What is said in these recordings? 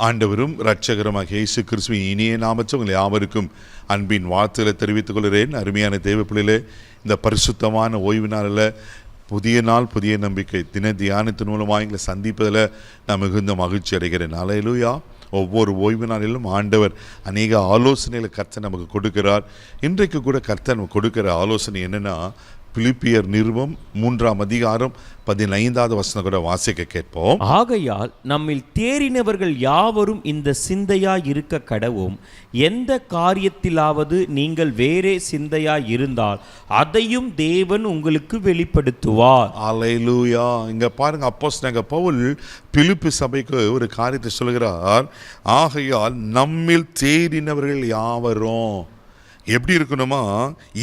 ஆண்டவரும் இரட்சகருமாக இயேசு கிறிஸ்துவின் இனிய நாமத்தில் உங்கள் யாவருக்கும் அன்பின் வாழ்த்துக்களை தெரிவித்துக் கொள்கிறேன். அருமையான தேவ பிள்ளைகளே, இந்த பரிசுத்தமான ஓய்வு நாளில் புதிய நாள் புதிய நம்பிக்கை தின தியானத்தின் மூலமாக எங்களை சந்திப்பதில் நான் மிகுந்த மகிழ்ச்சி அடைகிறேன். அல்லேலூயா. ஒவ்வொரு ஓய்வு நாளிலும் ஆண்டவர் அநேக ஆலோசனைகளை கர்த்தர் நமக்கு கொடுக்கிறார். இன்றைக்கு கூட கர்த்தர் நமக்கு கொடுக்கிற ஆலோசனை என்னென்னா, பிலிப்பியர் நிருபம் 3ஆம் அதிகாரம் 15வது வசனம் கூட வாசிக்க கேட்போம். ஆகையால் நம்மில் தேறினவர்கள் யாவரும் இந்த சிந்தையாய் இருக்க கடவும், எந்த காரியத்திலாவது நீங்கள் வேறே சிந்தையாய் இருந்தால் அதையும் தேவன் உங்களுக்கு வெளிப்படுத்துவார். அல்லேலூயா. இங்க பாருங்க, அப்போஸ்தலனாகிய பவுல் பிலிப்பி சபைக்கு ஒரு காரியத்தை சொல்கிறார். ஆகையால் நம்மில் தேறினவர்கள் யாவரும் எப்படி இருக்கணுமா,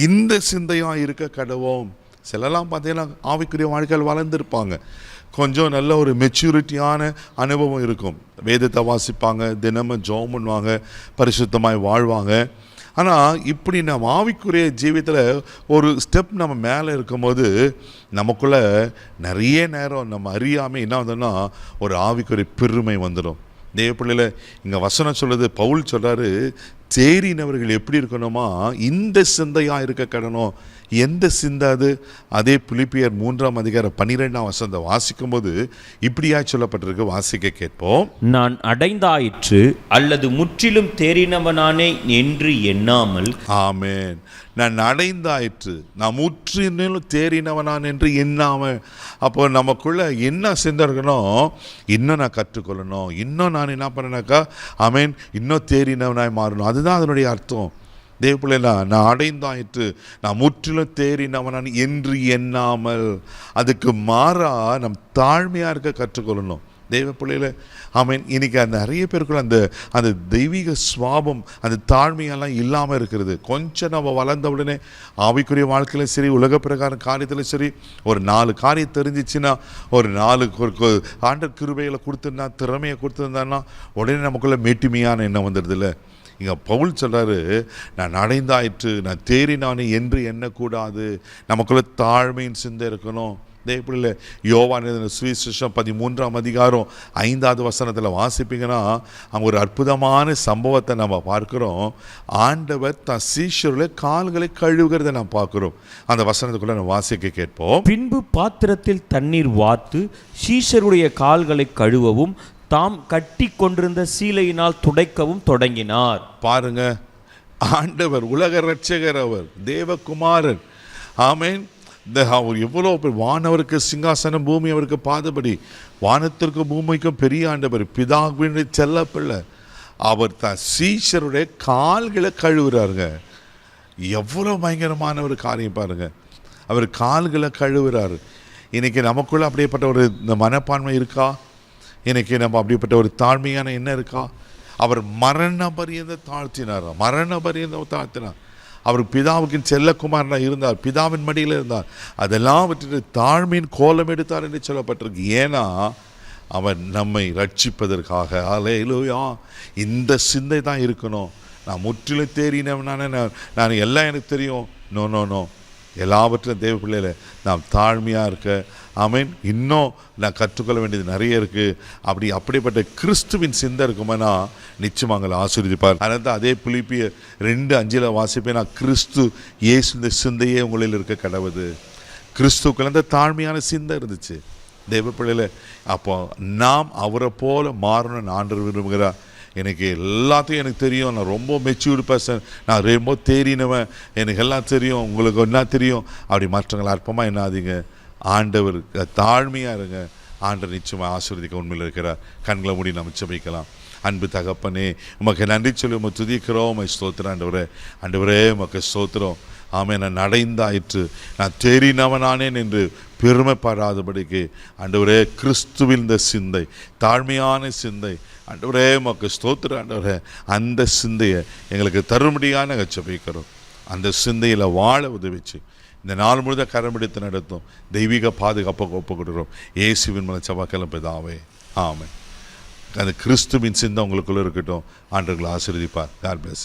இந்த சிந்தையா இருக்க கடவோம். சிலலாம் பார்த்தீங்கன்னா ஆவிக்குரிய வாழ்க்கையில் வளர்ந்துருப்பாங்க, கொஞ்சம் நல்ல ஒரு மெச்சூரிட்டியான அனுபவம் இருக்கும், வேதத்தை வாசிப்பாங்க, தினமும் ஜெபம் பண்ணுவாங்க, பரிசுத்தமாய் வாழ்வாங்க. ஆனால் இப்படி நம்ம ஆவிக்குரிய ஜீவியத்தில் ஒரு ஸ்டெப் நம்ம மேலே இருக்கும்போது நமக்குள்ளே நிறைய நேரம் நம்ம அறியாமல் என்ன வந்தோம்னா ஒரு ஆவிக்குரிய பெருமை வந்துடும். தேவ பிள்ளையில இங்கே வசனம் சொல்லுது, பவுல் சொல்கிறாரு, தேறினவர்கள் எப்படி இருக்கணுமா, இந்த சிந்தையாக இருக்க கடணும். எந்த சிந்தை அது? அதே பிலிப்பியர் 3ஆம் அதிகாரம் 12ஆம் வசனத்தை வாசிக்கும் போது இப்படியா சொல்லப்பட்டிருக்கு, வாசிக்க கேட்போம். நான் அடைந்தாயிற்று அல்லது முற்றிலும் தேறினவனானே என்று எண்ணாமல். ஆமென். நான் அடைந்தாயிற்று, நான் முற்றிலும் தேறினவனான் என்று எண்ணாமல். அப்போ நமக்குள்ள என்ன சிந்தை இருக்கணும், இன்னும் நான் கற்றுக்கொள்ளணும், இன்னும் நான் என்ன பண்ணேனாக்கா ஆமென் இன்னும் தேறினவனாய் மாறணும். அதுதான் அதனுடைய அர்த்தம். தேவ பிள்ளைகளா, நான் அடைந்தாயிற்று, நான் முற்றிலும் தேறினவனான் என்று எண்ணாமல், அதுக்கு மாறா நம் தாழ்மையாக இருக்க கற்றுக்கொள்ளணும். தேவ பிள்ளைகளை ஆமென். இன்னைக்கு அந்த நிறைய பேருக்குள்ள அந்த தெய்வீக சுவாபம், அந்த தாழ்மையெல்லாம் இல்லாமல் இருக்கிறது. கொஞ்சம் நம்ம வளர்ந்த உடனே ஆவிக்குரிய வாழ்க்கையிலும் சரி, உலக பிரகார காரியத்திலும் சரி, ஒரு 4 காரியம் தெரிஞ்சிச்சுன்னா, ஒரு 4 ஆண்டவர் கிருபைகளை கொடுத்துருந்தா, திறமையை கொடுத்துருந்தான்னா உடனே நமக்குள்ள மேட்டுமையான எண்ணம் வந்துடுது இல்லை. இங்கே பவுல் சொல்கிறாரு, நான் அடைந்தாயிற்று, நான் தேறினானே என்று எண்ணக்கூடாது. நமக்குள்ள தாழ்மையின் சிந்தை இருக்கணும். தேவப்பிள்ளைல யோவான் சுவிசேஷம் 13ஆம் அதிகாரம் 5வது வசனத்தில் வாசிப்பீங்கன்னா அங்கே ஒரு அற்புதமான சம்பவத்தை நம்ம பார்க்குறோம். ஆண்டவர் தன் சீஷருடைய கால்களை கழுவுகிறத நாம் பார்க்குறோம். அந்த வசனத்துக்குள்ள நம்ம வாசிக்க கேட்போம். பின்பு பாத்திரத்தில் தண்ணீர் வார்த்து சீஷருடைய கால்களை கழுவவும் தாம் கட்டி கொண்டிருந்த சீலையினால் துடைக்கவும் தொடங்கினார். பாருங்க, ஆண்டவர் உலக இரட்சகர், அவர் தேவகுமாரன். ஆமென். அவர் எவ்வளோ வானவருக்கு சிங்காசனம், பூமி அவருக்கு பாதபடி. வானத்திற்கும் பூமிக்கும் பெரிய ஆண்டவர், பிதாவினுடைய செல்ல பிள்ளை. அவர் தான் சீஷருடைய கால்களை கழுவுறாருங்க. எவ்வளோ பயங்கரமான ஒரு காரியம் பாருங்க. அவர் கால்களை கழுவுறாரு. இன்னைக்கு நமக்குள்ள அப்படியேப்பட்ட ஒரு இந்த மனப்பான்மை இருக்கா? இன்னைக்கு நம்ம அப்படிப்பட்ட ஒரு தாழ்மையான எண்ணம் இருக்கா? அவர் மரண பரியந்த தாழ்த்தினார். அவர் பிதாவுக்கு செல்லக்குமாரனாக இருந்தார், பிதாவின் மடியில் இருந்தார். அதெல்லாம் விட்டுட்டு தாழ்மையின் கோலம் எடுத்தார் என்று சொல்லப்பட்டிருக்கு. ஏன்னா அவர் நம்மை ரட்சிப்பதற்காக. அல்லேலூயா. இந்த சிந்தை தான் இருக்கணும். நான் முற்றிலும் தேறினவனான, நான் எல்லாம் எனக்கு தெரியும். நோ, எல்லாவற்றிலும் தேவ பிள்ளையில நாம் தாழ்மையாக இருக்க. ஆமென். இன்னும் நான் கற்றுக்கொள்ள வேண்டியது நிறைய இருக்குது. அப்படிப்பட்ட கிறிஸ்துவின் சிந்தை இருக்குமானா நிச்சயமாக ஆசீர்வதிப்பார். அதனால தான் அதே பிலிப்பியர் 2:5 வாசிப்பேன், நான் கிறிஸ்து இயேசு இந்த சிந்தையே உங்களில் இருக்க கடவுது. கிறிஸ்துக்குள்ள அந்த தாழ்மையான சிந்தை இருந்துச்சு தேவ பிள்ளையில. அப்போ நாம் அவரை போல மாறணும்னு ஆண்டவர் விரும்புகிறார். எனக்கு எல்லாத்தையும் எனக்கு தெரியும், நான் ரொம்ப மெச்சூர்டு பர்சன், நான் ரொம்ப தேறினவன், எனக்கு எல்லாம் தெரியும், உங்களுக்கு என்ன தெரியும், அப்படி மற்றவங்களை அற்பமாக என்னாதீங்க. ஆண்டவர் தாழ்மையாக இருங்க. ஆண்டவர் நிச்சயமாக ஆசீர்வதிக்க உண்மையில் இருக்கிறார். கண்களை மூடி நம்ம ஜெபிக்கலாம். அன்பு தகப்பனே, உமக்கு நன்றி சொல்லி உமை துதிக்கிறோம், உமை ஸ்தோத்திரம். ஆண்டவரே உமக்கு ஸ்தோத்திரம். ஆமென். நான் அடைந்தாயிற்று, நான் தேறினவனானேன் என்று பெருமைப்படாதபடிக்கு ஆண்டவரே கிறிஸ்துவின் இந்த சிந்தை, தாழ்மையான சிந்தை, ஆண்டவரே உமக்கு ஸ்தோத்திரம். ஆண்டவரே அந்த சிந்தையை எங்களுக்கு தரும்படியாக நாங்கள் ஜெபிக்கிறோம். அந்த சிந்தையில் வாழ உதவிச்சு இந்த நாள் முழுவதும் கரம் பிடித்து நடத்தும் தெய்வீக பாதுகாப்பை ஒப்பு கொடுக்கிறோம். இயேசுவின் மூலம் செவ்வாய்க்கிழமை பிதாவே, ஆமென். அந்த கிறிஸ்துவின் சிந்தை உங்களுக்குள்ள இருக்கட்டும். ஆண்டவர்களை ஆசீர்வதிப்பார். God bless.